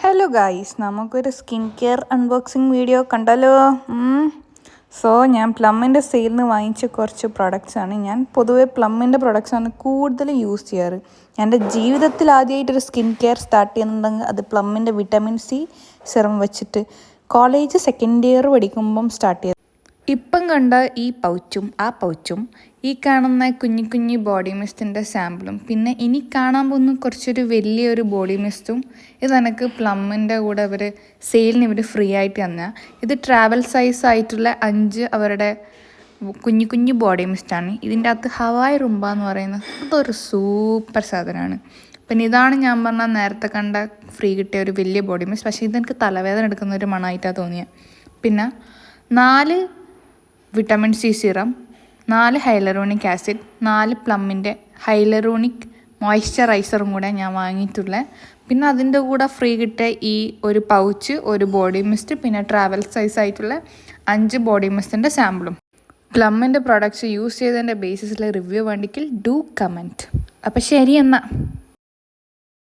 Hello guys, നമുക്കൊരു skin care unboxing video കണ്ടാലോ? ഞാൻ പ്ലമ്മിൻ്റെ സെയിലിൽ നിന്ന് വാങ്ങിച്ച കുറച്ച് പ്രൊഡക്ട്സാണ്. ഞാൻ പൊതുവെ പ്ലമ്മിൻ്റെ പ്രൊഡക്ട്സാണ് കൂടുതൽ യൂസ് ചെയ്യാറ്. എൻ്റെ ജീവിതത്തിൽ ആദ്യമായിട്ടൊരു സ്കിൻ കെയർ സ്റ്റാർട്ട് ചെയ്യുന്നുണ്ടെങ്കിൽ അത് പ്ലമ്മിൻ്റെ വിറ്റാമിൻ സി സെറം വെച്ചിട്ട് കോളേജ് സെക്കൻഡ് ഇയർ പഠിക്കുമ്പം സ്റ്റാർട്ട് ചെയ്തു. ഇപ്പം കണ്ട ഈ പൗച്ചും ആ പൗച്ചും ഈ കാണുന്ന കുഞ്ഞു കുഞ്ഞു ബോഡി മിസ്റ്റിൻ്റെ സാമ്പിളും പിന്നെ ഇനി കാണാൻ പോകുന്ന കുറച്ചൊരു വലിയൊരു ബോഡി മിസ്റ്റും ഇതെനിക്ക് പ്ലമ്മിൻ്റെ കൂടെ സെയിലിന് ഫ്രീ ആയിട്ട് തന്ന. ഇത് ട്രാവൽ സൈസ് ആയിട്ടുള്ള 5 അവരുടെ കുഞ്ഞു കുഞ്ഞു ബോഡി മിസ്റ്റാണ്. ഇതിൻ്റെ അകത്ത് ഹവായ് റുംബ എന്ന് പറയുന്നത് അതൊരു സൂപ്പർ സാധനമാണ്. പിന്നെ ഇതാണ് ഞാൻ പറഞ്ഞ നേരത്തെ കണ്ട ഫ്രീ കിട്ടിയ ഒരു വലിയ ബോഡി മിസ്റ്റ്. പക്ഷേ ഇതെനിക്ക് തലവേദന എടുക്കുന്ന ഒരു മണമായിട്ടാണ് തോന്നിയത്. പിന്നെ 4 vitamin C serum, 4 hyaluronic acid, 4 പ്ലമ്മിൻ്റെ ഹൈലറോണിക് മോയ്സ്ചറൈസറും കൂടെ ഞാൻ വാങ്ങിയിട്ടുള്ളത്. പിന്നെ അതിൻ്റെ കൂടെ ഫ്രീ കിട്ടിയ ഈ ഒരു പൗച്ച്, ഒരു ബോഡി മിസ്റ്റ്, പിന്നെ ട്രാവൽ സൈസ് ആയിട്ടുള്ള 5 ബോഡി മിസ്റ്റിൻ്റെ സാമ്പിളും. പ്ലമ്മിൻ്റെ പ്രോഡക്റ്റ്സ് യൂസ് ചെയ്തതിൻ്റെ ബേസിസിലെ റിവ്യൂ വേണ്ടിക്കിൽ ഡു കമൻറ്റ്. അപ്പോൾ ശരി എന്നാൽ.